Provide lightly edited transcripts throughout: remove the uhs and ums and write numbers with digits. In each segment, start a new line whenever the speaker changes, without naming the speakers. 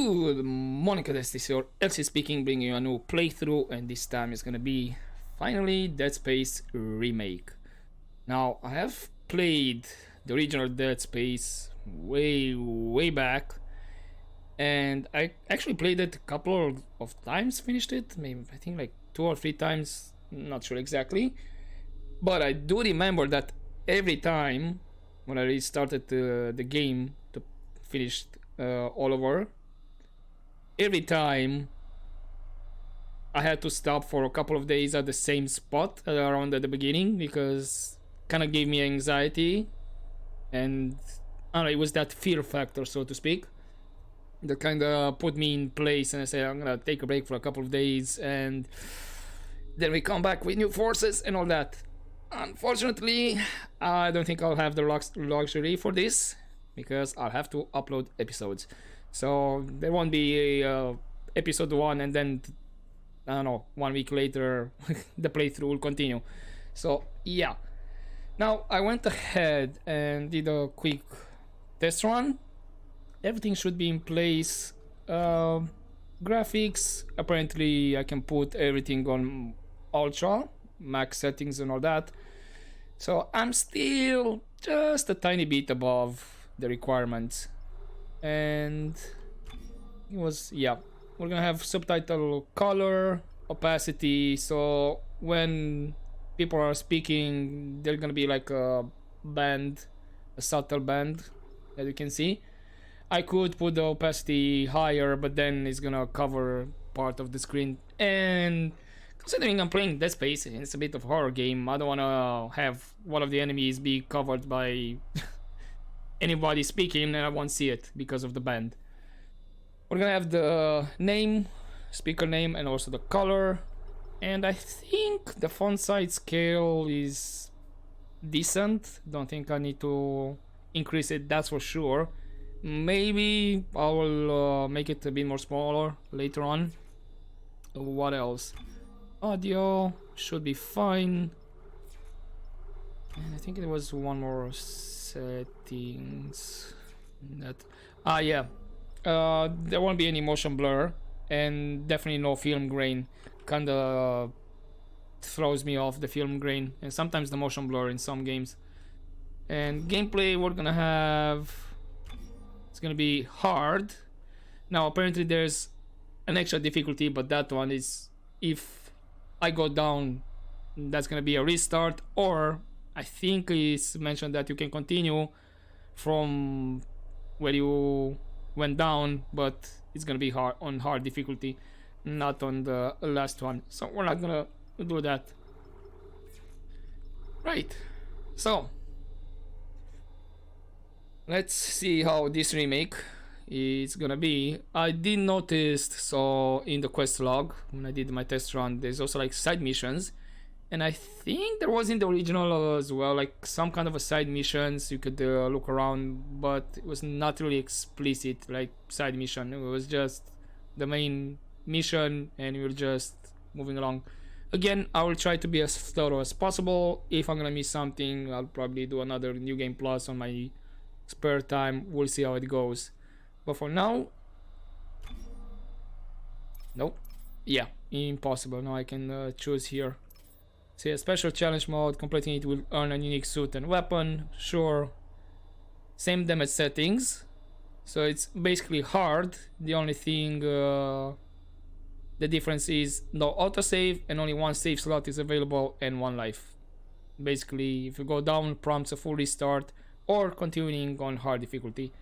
Good morning, contestants. Your LC speaking, bringing you a new playthrough, and this time it's gonna be finally Dead Space Remake. Now, I have played the original Dead Space way back, and I actually played it a couple of times, finished it, maybe I think like 2 or 3 times, not sure exactly. But I do remember that every time when I restarted the game to finish all over, every time I had to stop for a couple of days at the same spot around at the beginning because kind of gave me anxiety, and I don't know, it was that fear factor, so to speak, that kind of put me in place. And I said I'm gonna take a break for a couple of days, and then we come back with new forces and all that. Unfortunately, I don't think I'll have the luxury for this because I'll have to upload episodes. So there won't be a episode 1 and then I don't know, 1 week later the playthrough will continue. So yeah, now I went ahead and did a quick test run. Everything should be in place. Graphics, apparently I can put everything on ultra max settings and all that, so I'm still just a tiny bit above the requirements. And it was, yeah, we're gonna have subtitle color, opacity, so when people are speaking there's gonna be like a band, a subtle band that you can see. I could put the opacity higher, but then it's gonna cover part of the screen, and considering I'm playing Dead Space, it's a bit of a horror game, I don't wanna have one of the enemies be covered by anybody speaking and I won't see it because of the band. We're gonna have the name, speaker name, and also the color. And I think the font size scale is decent. Don't think I need to increase it, that's for sure. Maybe I will make it a bit more smaller later on. What else? Audio should be fine. And I think there was one more settings that yeah, there won't be any motion blur and definitely no film grain. Kinda throws me off, the film grain, and sometimes the motion blur in some games. And gameplay, we're gonna have, it's gonna be hard. Now apparently there's an extra difficulty, but that one is if I go down, that's gonna be a restart, or I think it's mentioned that you can continue from where you went down, but it's gonna be hard on hard difficulty, not on the last one. So we're not gonna do that. Right. So let's see how this remake is gonna be. I did notice, so in the quest log when I did my test run, there's also like side missions, and I think there was in the original as well, like some kind of a side missions you could look around, but it was not really explicit like side mission. It was just the main mission and we were just moving along. Again, I will try to be as thorough as possible. If I'm gonna miss something, I'll probably do another New Game Plus on my spare time. We'll see how it goes. But for now, nope. Yeah, impossible. Now I can choose here. See, a special challenge mode, completing it will earn a unique suit and weapon. Sure. Same damage settings. So it's basically hard. The only thing, the difference is no autosave and only one save slot is available and 1 life. Basically, if you go down, prompts a full restart or continuing on hard difficulty.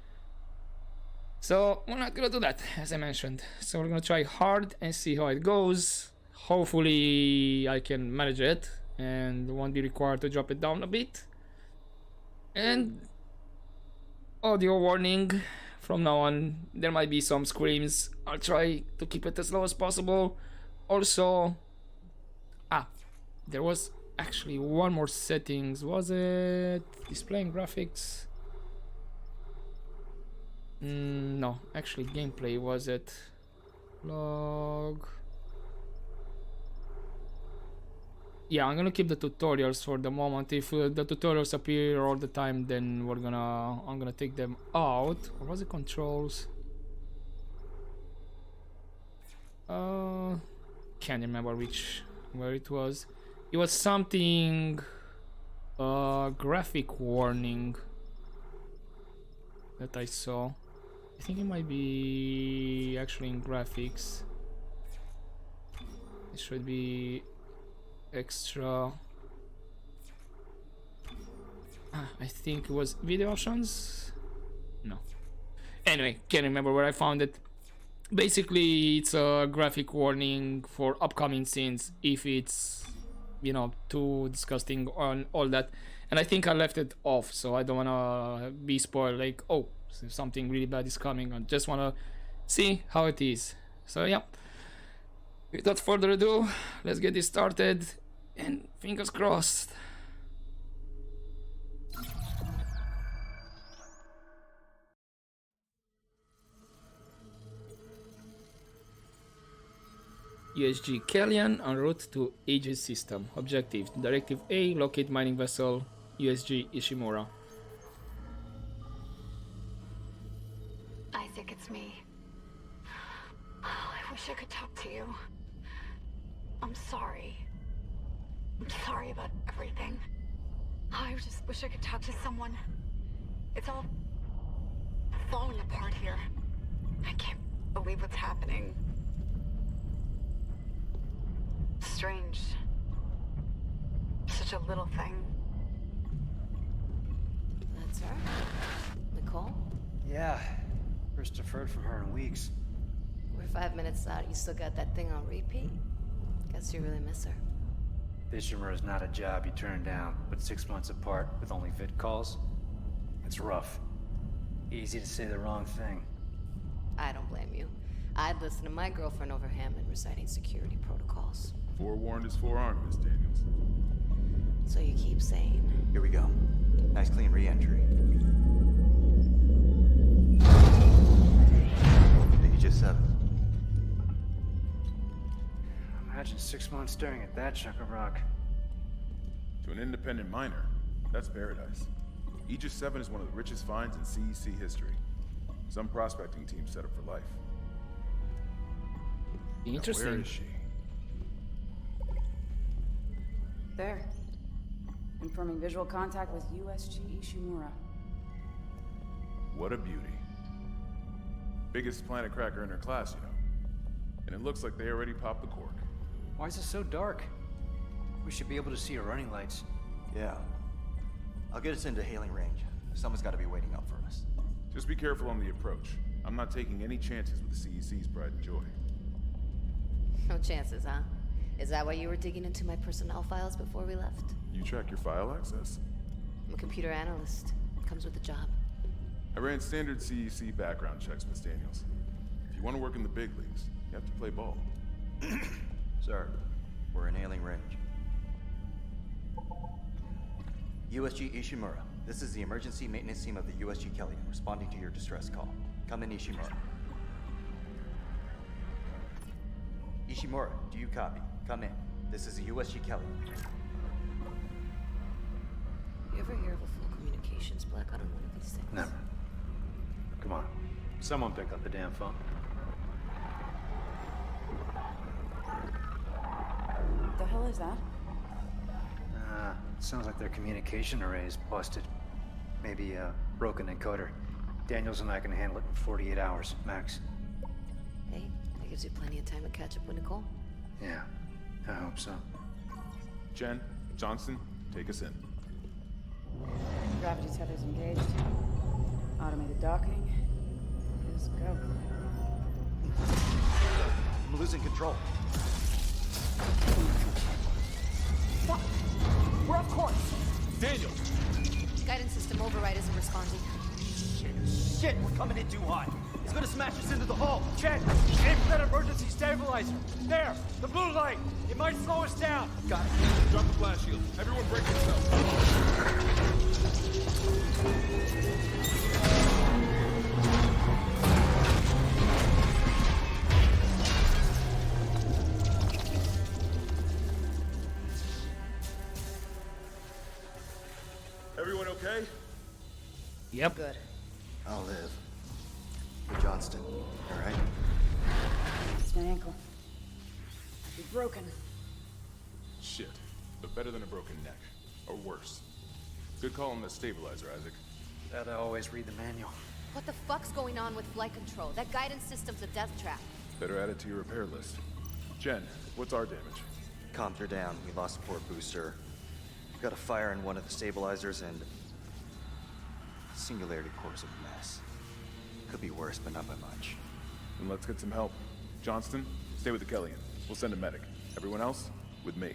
So we're not gonna do that, as I mentioned. So we're gonna try hard and see how it goes. Hopefully I can manage it and won't be required to drop it down a bit. And audio warning, from now on there might be some screams. I'll try to keep it as low as possible. Also, there was actually one more settings. Was it displaying graphics? No, actually gameplay. Was it log? Yeah, I'm gonna keep the tutorials for the moment. If the tutorials appear all the time, then I'm gonna take them out. Or was it controls? Uh, can't remember where it was. It was something. Graphic warning that I saw. I think it might be actually in graphics. It should be extra. I think it was video options. No. Anyway, can't remember where I found it. Basically, it's a graphic warning for upcoming scenes if it's, you know, too disgusting on all that. And I think I left it off, so I don't wanna be spoiled. Like, oh, something really bad is coming. I just wanna see how it is. So yeah. Without further ado, let's get this started. And fingers crossed. USG Kellyan en route to Aegis system. Objective: Directive A, locate mining vessel USG Ishimura.
Isaac, it's me. Oh, I wish I could talk to you. I'm sorry. I'm sorry about everything. Oh, I just wish I could talk to someone. It's all falling apart here. I can't believe what's happening. Strange. Such a little thing.
That's her? Nicole?
Yeah. First deferred from her in weeks.
We're 5 minutes out. You still got that thing on repeat? Guess you really miss her.
Ishimura is not a job you turn down, but 6 months apart with only vid calls? It's rough. Easy to say the wrong thing.
I don't blame you. I'd listen to my girlfriend over Hammond reciting security protocols.
Forewarned is forearmed, Miss Daniels.
So you keep saying.
Here we go. Nice clean re-entry. Aegis 7.
Imagine 6 months staring at that chunk of rock.
To an independent miner, that's paradise. Aegis 7 is one of the richest finds in CEC history. Some prospecting team set up for life.
Interesting.
Now, where is she?
There. Confirming visual contact with USG Ishimura.
What a beauty. Biggest planet cracker in her class, you know. And it looks like they already popped the cork.
Why is it so dark? We should be able to see her running lights.
Yeah. I'll get us into hailing range. Someone's got to be waiting up for us.
Just be careful on the approach. I'm not taking any chances with the CEC's pride and joy.
No chances, huh? Is that why you were digging into my personnel files before we left?
You track your file access?
I'm a computer analyst. Comes with the job.
I ran standard CEC background checks, Miss Daniels. If you want to work in the big leagues, you have to play ball.
Sir, we're in hailing range. USG Ishimura. This is the emergency maintenance team of the USG Kellyan responding to your distress call. Come in, Ishimura. Ishimura, do you copy? Come in. This is the USG Kellyan.
You ever hear of a full communications blackout on one of these things?
Never. Come on. Someone pick up the damn phone.
What the hell is that?
Sounds like their communication array is busted. Maybe a broken encoder. Daniels and I can handle it in 48 hours, max.
Hey, that gives you plenty of time to catch up with Nicole.
Yeah, I hope so.
Jen, Johnston, take us in.
Gravity tethers engaged. Automated docking. Let's go.
I'm losing control.
Fuck! We're off course!
Daniel!
Guidance system override isn't responding.
Shit, we're coming in too hot. It's gonna smash us into the hull.
Chen, aim for that emergency stabilizer. There, the blue light. It might slow us down.
Got it.
Drop the blast shield. Everyone break yourself. Everyone okay?
Yep.
Good.
I'll live. But Johnston, all right?
It's my ankle. Be broken.
Shit. But better than a broken neck. Or worse. Good call on the stabilizer, Isaac.
Gotta always read the manual.
What the fuck's going on with flight control? That guidance system's a death trap.
Better add it to your repair list. Jen, what's our damage?
Comms are down. We lost a port booster. We've got a fire in one of the stabilizers and... Singularity core's a mess. Could be worse, but not by much.
Then let's get some help. Johnston, stay with the Kellion. We'll send a medic. Everyone else, with me.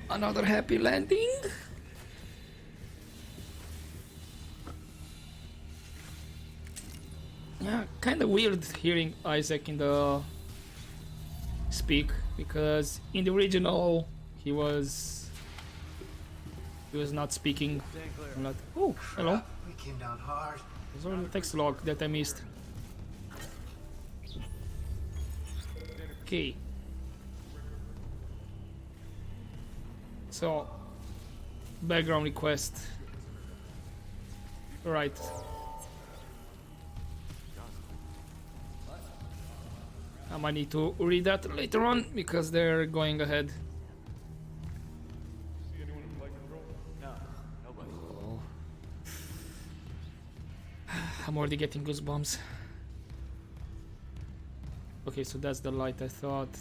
Another happy landing. Yeah, kind of weird hearing Isaac in the speak, because in the original he was not speaking. Not. Oh, hello.
We came down hard.
There's only the text log that I missed. Okay. So, background request. Right. I might need to read that later on because they're going ahead. Oh. I'm already getting goosebumps. Okay, so that's the light. I thought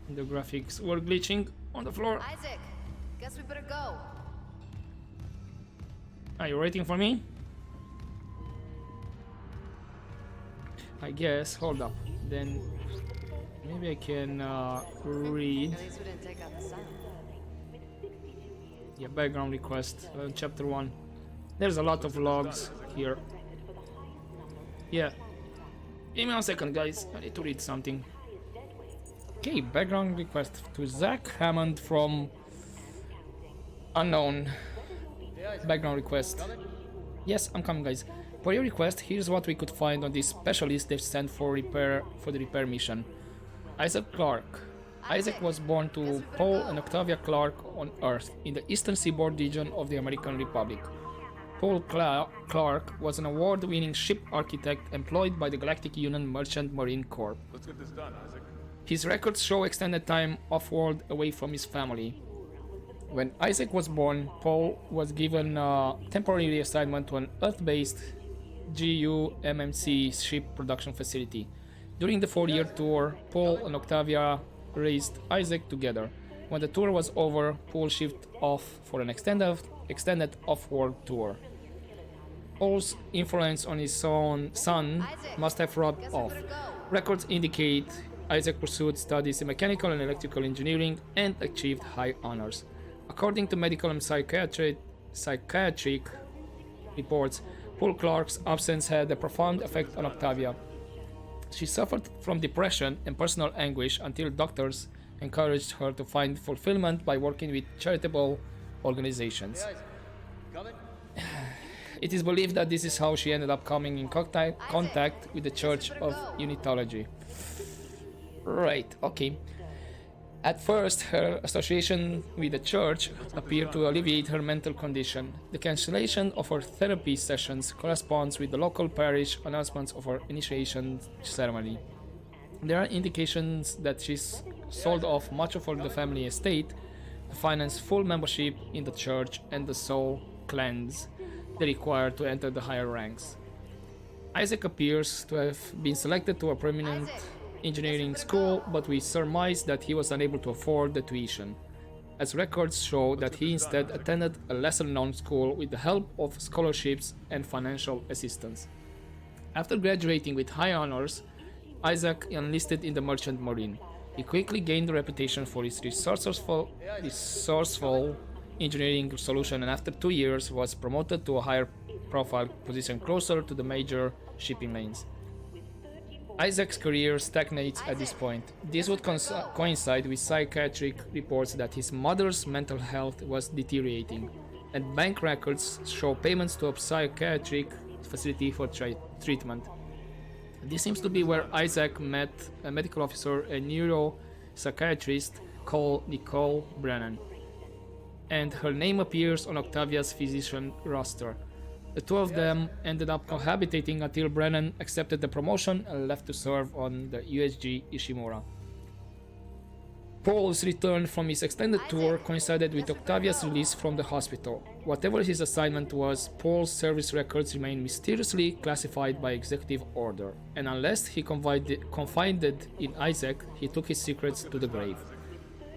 the graphics were glitching on the floor.
Isaac, guess we better go.
Are you waiting for me? I guess. Hold up. Then maybe I can read.
At least we didn't take out the sun.
Yeah, background request, chapter 1. There's a lot of logs here. Yeah. Give me 1 second, guys. I need to read something. Okay, background request to Zach Hammond from Unknown. Background request. Yes, I'm coming, guys. For your request, here's what we could find on this specialist they've sent for the repair mission. Isaac Clarke. Isaac was born to Paul and Octavia Clarke on Earth, in the eastern seaboard region of the American Republic. Paul Clarke was an award-winning ship architect employed by the Galactic Union Merchant Marine Corps.
Let's get this done, Isaac.
His records show extended time off-world away from his family. When Isaac was born, Paul was given a temporary reassignment to an Earth-based GUMMC ship production facility. During the 4-year tour, Paul and Octavia raised Isaac together. When the tour was over, Paul shipped off for an extended off-world tour. Paul's influence on his son must have rubbed off. Records indicate Isaac pursued studies in mechanical and electrical engineering and achieved high honors. According to medical and psychiatric reports, Paul Clarke's absence had a profound effect on Octavia. She suffered from depression and personal anguish until doctors encouraged her to find fulfillment by working with charitable organizations. It is believed that this is how she ended up coming in contact with the Church of Unitology. Right, okay. At first, her association with the church appeared to alleviate her mental condition. The cancellation of her therapy sessions corresponds with the local parish announcements of her initiation ceremony. There are indications that she's sold off much of the family estate to finance full membership in the church and the soul cleanse they require to enter the higher ranks. Isaac appears to have been selected to a prominent engineering school, but we surmise that he was unable to afford the tuition, as records show that he instead attended a lesser-known school with the help of scholarships and financial assistance. After graduating with high honors, Isaac enlisted in the Merchant Marine. He quickly gained a reputation for his resourceful engineering solution, and after 2 years was promoted to a higher profile position closer to the major shipping lanes. Isaac's career stagnates at this point. This would coincide with psychiatric reports that his mother's mental health was deteriorating, and bank records show payments to a psychiatric facility for treatment. This seems to be where Isaac met a medical officer and neuropsychiatrist called Nicole Brennan, and her name appears on Octavia's physician roster. The two of them ended up cohabitating until Brennan accepted the promotion and left to serve on the USG Ishimura. Paul's return from his extended tour coincided with Octavia's release from the hospital. Whatever his assignment was, Paul's service records remained mysteriously classified by executive order, and unless he confided in Isaac, he took his secrets to the grave.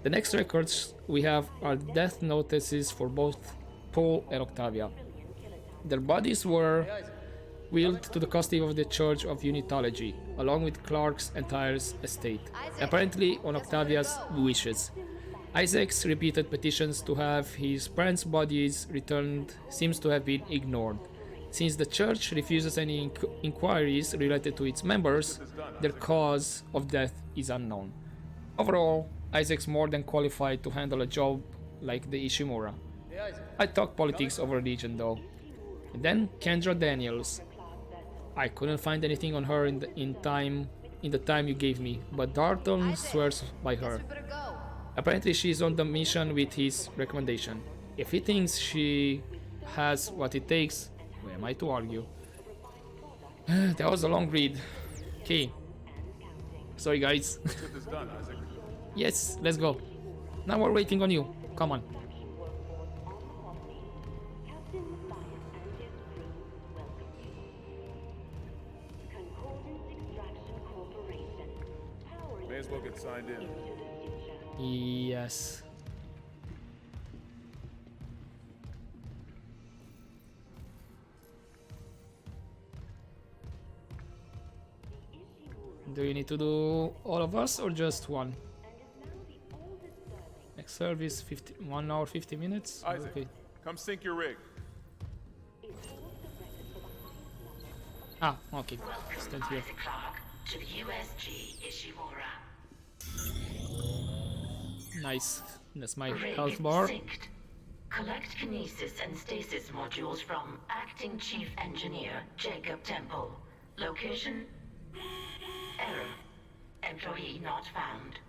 The next records we have are death notices for both Paul and Octavia. Their bodies were wheeled to the custody of the Church of Unitology, along with Clark's entire estate, apparently on Octavia's wishes. Isaac's repeated petitions to have his parents' bodies returned seems to have been ignored. Since the church refuses any inquiries related to its members, their cause of death is unknown. Overall, Isaac's more than qualified to handle a job like the Ishimura. I talk politics over religion though. And then Kendra Daniels. I couldn't find anything on her in the time you gave me, but Darton swears by her. Apparently she's on the mission with his recommendation. If he thinks she has what it takes, who am I to argue? That was a long read. Okay. Sorry guys.
Let's get this done, Isaac.
Yes, let's go. Now we're waiting on you. Come on.
May as well get signed in.
Yes. Do you need to do all of us or just one? Next service 1 hour 50 minutes.
Isaac,
Okay.
come sync your rig.
Ah, okay. Stand here.
Clark to the USG Ishimura.
Nice. That's my
Rig
health bar.
synced. Collect kinesis and stasis modules from Acting Chief Engineer Jacob Temple. Location? Error. Employee not found.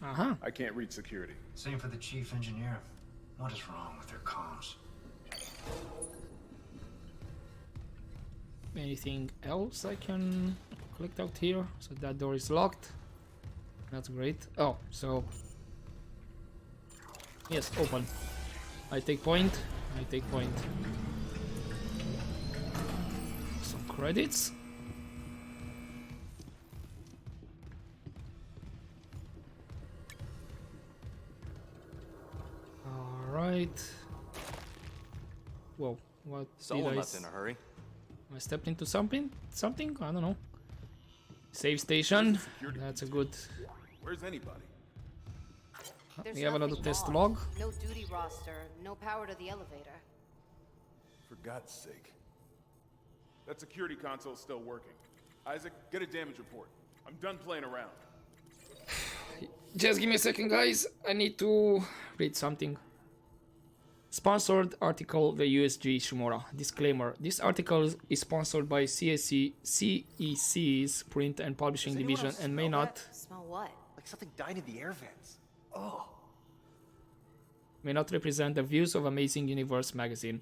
Uh-huh.
I can't reach security.
Same for the chief engineer. What is wrong with their comms?
Anything else I can collect out here? So that door is locked. That's great. Oh, so... Yes, open. I take point. I take point. Some credits. Alright. Whoa, what
Someone
did
left in a hurry.
I stepped into something? Something? I don't know. Save station. That's a good...
Where's anybody?
There's
We have another
nothing
test
logged.
log.
No duty roster, no power to the elevator.
For God's sake. That security console's still working. Isaac, get a damage report. I'm done playing around.
Just give me a second, guys. I need to read something. Sponsored article, the USG Ishimura. Disclaimer. This article is sponsored by CEC's print and publishing
Does anyone
division
else
and may
smell
not
Smell what?
Like something died in the air vents. Oh.
represent the views of Amazing Universe magazine.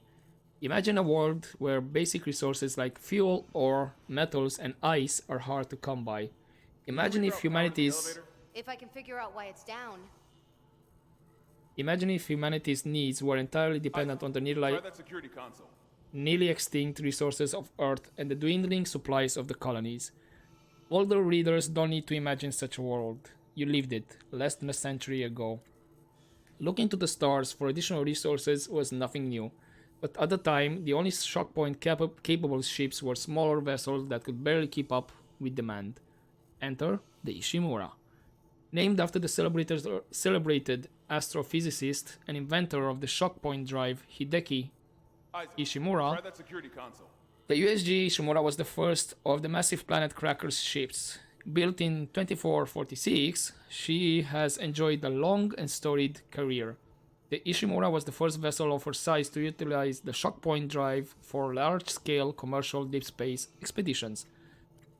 Imagine a world where basic resources like fuel, ore, metals, and ice are hard to come by. Imagine if humanity's
If I can figure out why it's down.
Imagine if humanity's needs were entirely dependent on the
Try that security console.
nearly extinct resources of Earth and the dwindling supplies of the colonies. Older readers don't need to imagine such a world. You lived it, less than a century ago. Looking to the stars for additional resources was nothing new, but at the time, the only shockpoint capable ships were smaller vessels that could barely keep up with demand. Enter the Ishimura. Named after the celebrated astrophysicist and inventor of the shockpoint drive Hideki
Isaac,
Ishimura,
try that security console.
the USG Ishimura was the first of the massive Planet Crackers ships. Built in 2446, she has enjoyed a long and storied career. The Ishimura was the first vessel of her size to utilize the shockpoint drive for large-scale commercial deep space expeditions.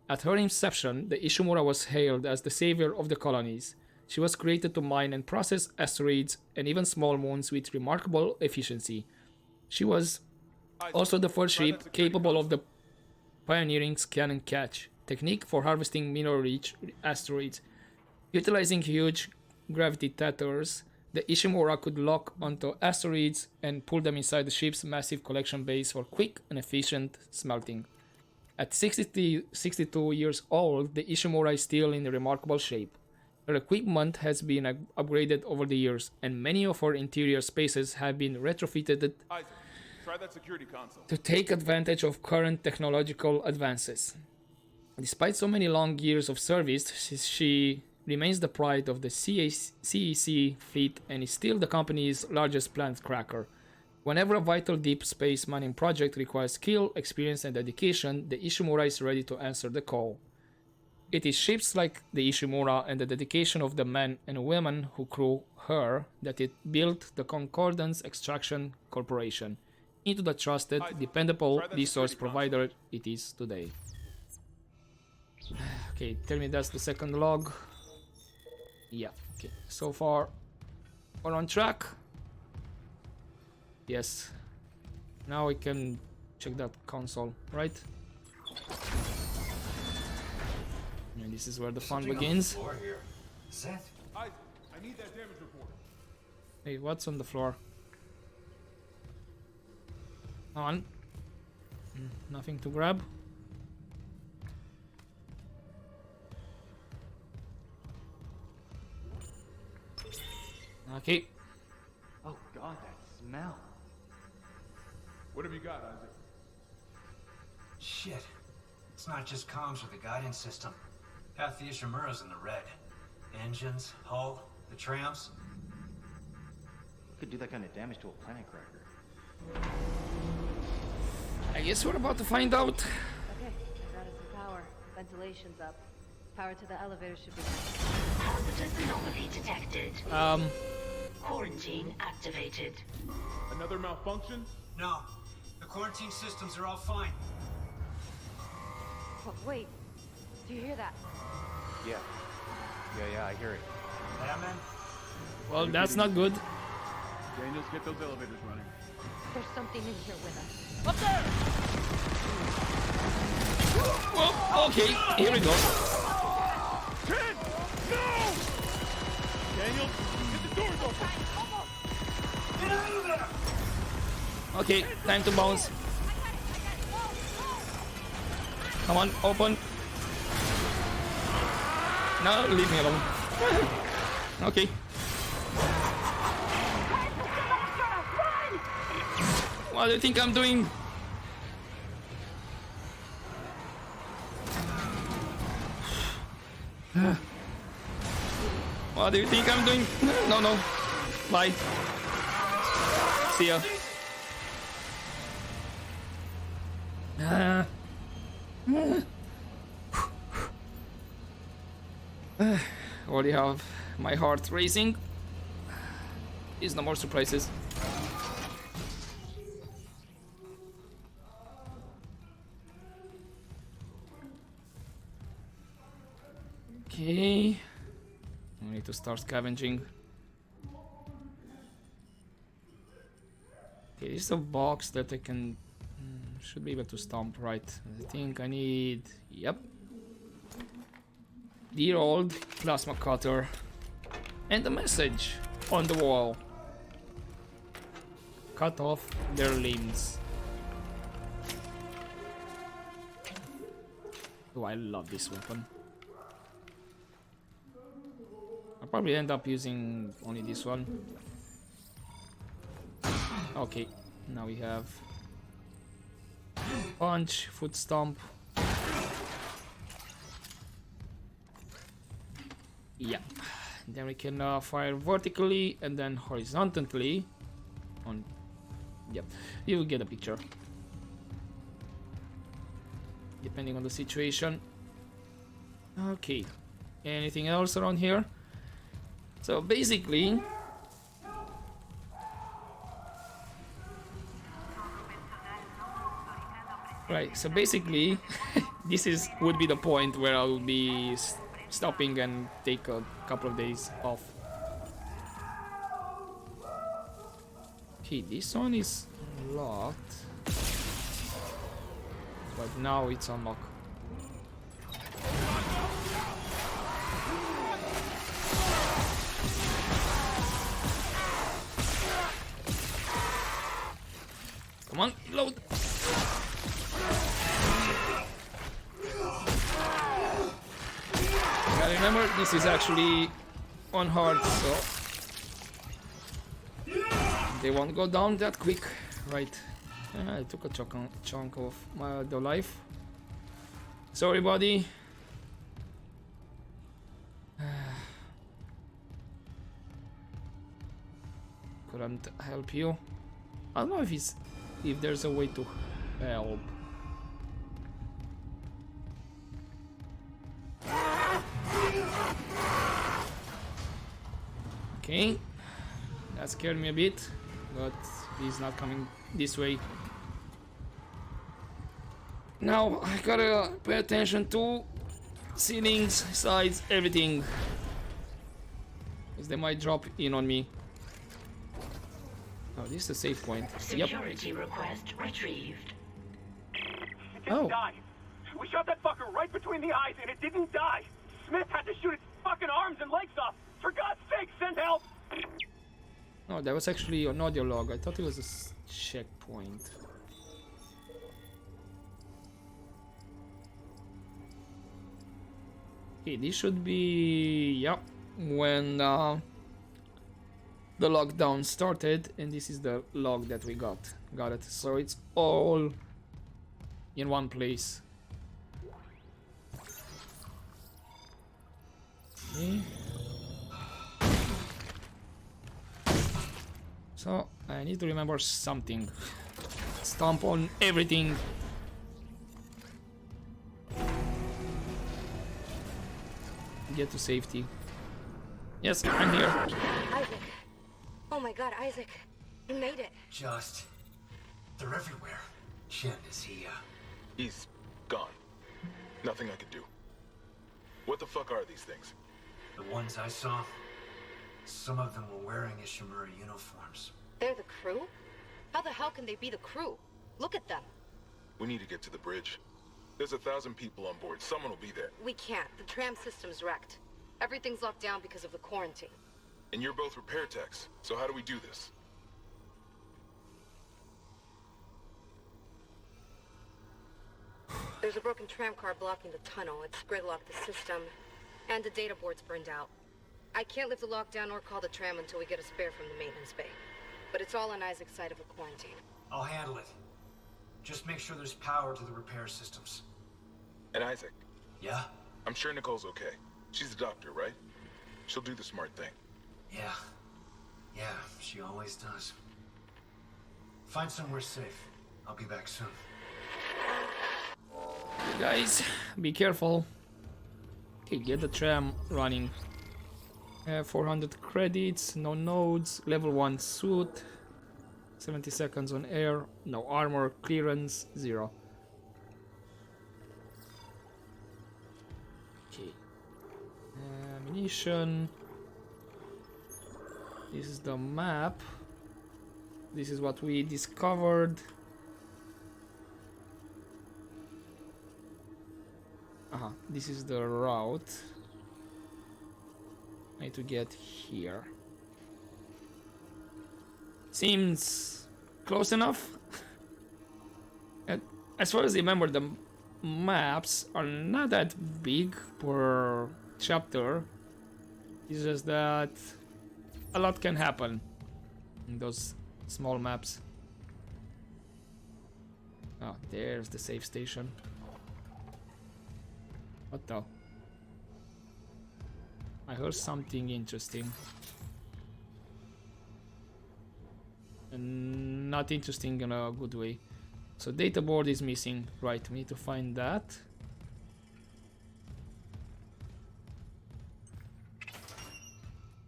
At her inception, the Ishimura was hailed as the savior of the colonies. She was created to mine and process asteroids and even small moons with remarkable efficiency. She was Also the first ship capable of the pioneering scan and catch technique for harvesting mineral-rich asteroids. Utilizing huge gravity tethers, the Ishimura could lock onto asteroids and pull them inside the ship's massive collection base for quick and efficient smelting. At 62 years old, the Ishimura is still in remarkable shape. Her equipment has been upgraded over the years, and many of her interior spaces have been retrofitted
Isaac, try that security console.
to take advantage of current technological advances. Despite so many long years of service, she remains the pride of the CEC fleet and is still the company's largest plant cracker. Whenever a vital deep space mining project requires skill, experience, and dedication, the Ishimura is ready to answer the call. It is ships like the Ishimura and the dedication of the men and women who crew her that it built the Concordance Extraction Corporation into the trusted, dependable resource provider it is today. Okay, tell me that's the second log. Yeah, okay, so far we're on track. Yes, now we can check that console, right? And this is where the fun begins.
Isaac, I need that damage report.
Hey, what's on the floor? On. Nothing to grab. Okay.
Oh god, that smell.
What have you got, Isaac?
Shit. It's not just comms or the guidance system. Half the Ishimura's in the red. Engines, hull, the trams.
Could do that kind of damage to a planet cracker.
I guess we're about to find out.
Okay, I got us some power. Ventilation's up. Power to the elevator should be.
Positive anomaly detected. Quarantine activated.
Another malfunction?
No. The quarantine systems are all fine.
Oh, wait. Do you hear that?
Yeah, I hear it.
Yeah, man.
Well, that's not good.
Daniels, get those elevators running.
There's something in here with us.
Up there!
Well, okay, here we go.
Ken! No! Daniels, get the doors open!
Get out of there!
Okay, time to bounce. Come on, open. No, leave me alone. Okay. What do you think I'm doing? What do you think I'm doing? No. Bye. See ya. Already have my heart racing. Is no more surprises. Okay. I need to start scavenging. Okay, this is a box that I can should be able to stomp, right? I think I need, yep, dear old plasma cutter and a message on the wall. Cut off their limbs. Oh, I love this weapon. I'll probably end up using only this one. Okay, now we have punch, foot stomp. Yeah, then we can fire vertically and then horizontally. On, yep, you will get a picture. Depending on the situation. Okay, anything else around here? So basically, right, so basically this would be the point where I'll be stopping and take a couple of days off. Okay, this one is locked. but now it's unlocked. Come on, load! Now remember, this is actually on hard, so they won't go down that quick, right? I took a chunk of the life. Sorry, buddy. Couldn't help you. I don't know if there's a way to help. Okay, that scared me a bit, but he's not coming this way. Now I gotta pay attention to ceilings, sides, everything, because they might drop in on me. Oh, this is a safe point.
Security request retrieved.
It didn't die. We shot that fucker right between the eyes and it didn't die. Smith had to shoot its fucking arms and legs off. For God's sake, send help!
No, that was actually an audio log. I thought it was a checkpoint. Okay, this should be... Yep, when the lockdown started, and this is the log that we got. Got it. So it's all in one place. Okay. So I need to remember something. Stomp on everything. Get to safety. Yes, I'm here.
Isaac. Oh my god, Isaac. You made it.
They're everywhere. Chen, is he,
He's gone. Nothing I can do. What the fuck are these things?
The ones I saw, some of them were wearing Ishimura uniforms.
They're the crew? How the hell can they be the crew? Look at them.
We need to get to the bridge. There's 1,000 people on board. Someone will be there.
We can't. The tram system's wrecked. Everything's locked down because of the quarantine.
And you're both repair techs, so how do we do this?
There's a broken tram car blocking the tunnel. It's gridlocked the system, and the data board's burned out. I can't lift the lockdown or call the tram until we get a spare from the maintenance bay. But it's all on Isaac's side of the quarantine.
I'll handle it. Just make sure there's power to the repair systems.
And Isaac?
Yeah?
I'm sure Nicole's okay. She's a doctor, right? She'll do the smart thing.
Yeah, she always does. Find somewhere safe. I'll be back soon.
Guys, be careful. Okay, get the tram running. 400 credits, no nodes, level 1 suit, 70 seconds on air, no armor, clearance, 0. Okay. Ammunition. This is the map. This is what we discovered. This is the route. I need to get here. Seems close enough. And as far as I remember, the maps are not that big per chapter. It's just that a lot can happen in those small maps. Oh, there's the safe station. What the? I heard something interesting. And not interesting in a good way. So data board is missing. Right, we need to find that.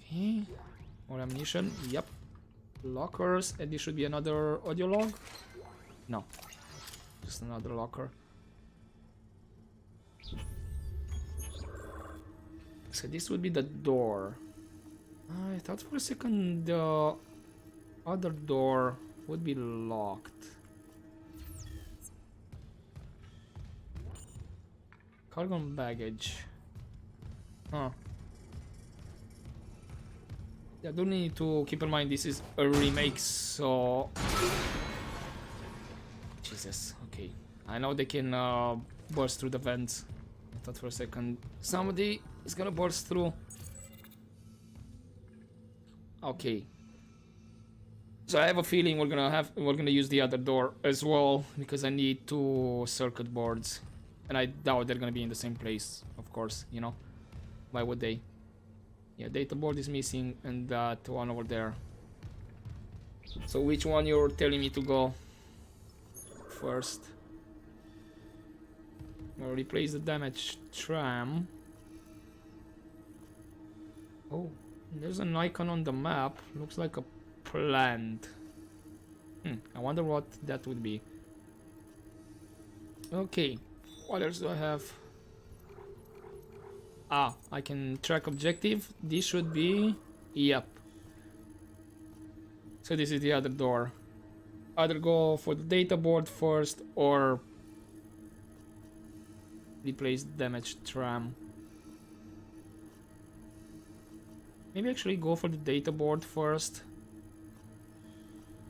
Okay. More ammunition. Yep. Lockers. And this should be another audio log. No. Just another locker. So this would be the door. I thought for a second the other door would be locked. Cargo and baggage. Huh. Yeah, I do need to keep in mind this is a remake, so... Jesus, okay. I know they can burst through the vents. I thought for a second somebody is gonna burst through. Okay. So I have a feeling we're gonna use the other door as well, because I need 2 circuit boards. And I doubt they're gonna be in the same place, of course, you know. Why would they? Yeah, data board is missing and that one over there. So which one you're telling me to go first? I'll replace the damaged tram. Oh, there's an icon on the map. Looks like a plant. I wonder what that would be. Okay, what else do I have? Ah, I can track objective. This should be... Yep. So this is the other door. Either go for the data board first or replace damaged tram. Maybe actually go for the data board first.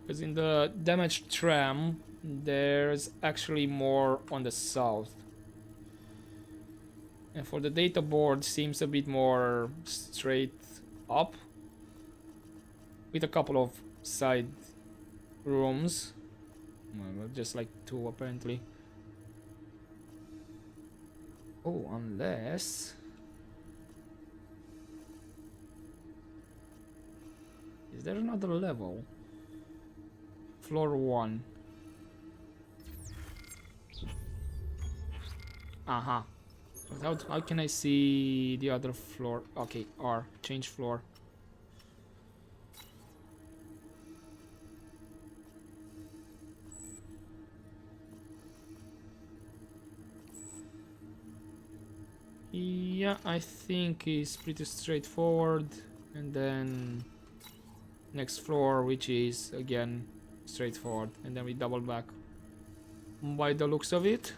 Because in the damaged tram, there's actually more on the south. And for the data board, seems a bit more straight up. With a couple of side rooms. Well, just like 2 apparently. Oh, unless... Is there another level? Floor 1. Aha. But how can I see the other floor? Okay, R. Change floor. Yeah, I think it's pretty straightforward. And then next floor, which is again straightforward, and then we double back. By the looks of it,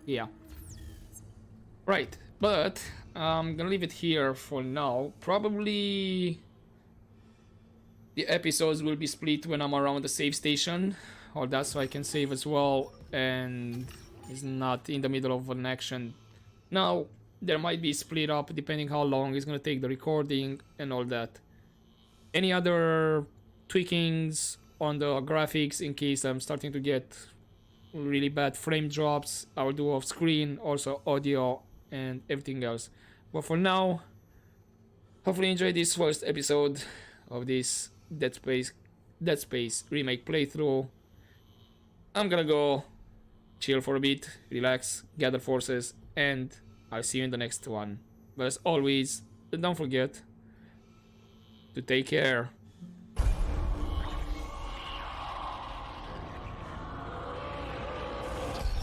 yeah. Right, but I'm gonna leave it here for now. Probably the episodes will be split when I'm around the save station, or that so I can save as well and it's not in the middle of an action. Now there might be split up depending how long it's gonna take the recording and all that. Any other tweakings on the graphics in case I'm starting to get really bad frame drops, I will do off screen, also audio and everything else. But for now, hopefully you enjoyed this first episode of this Dead Space Remake playthrough. I'm gonna go chill for a bit, relax, gather forces, and I'll see you in the next one. But as always, don't forget to take care.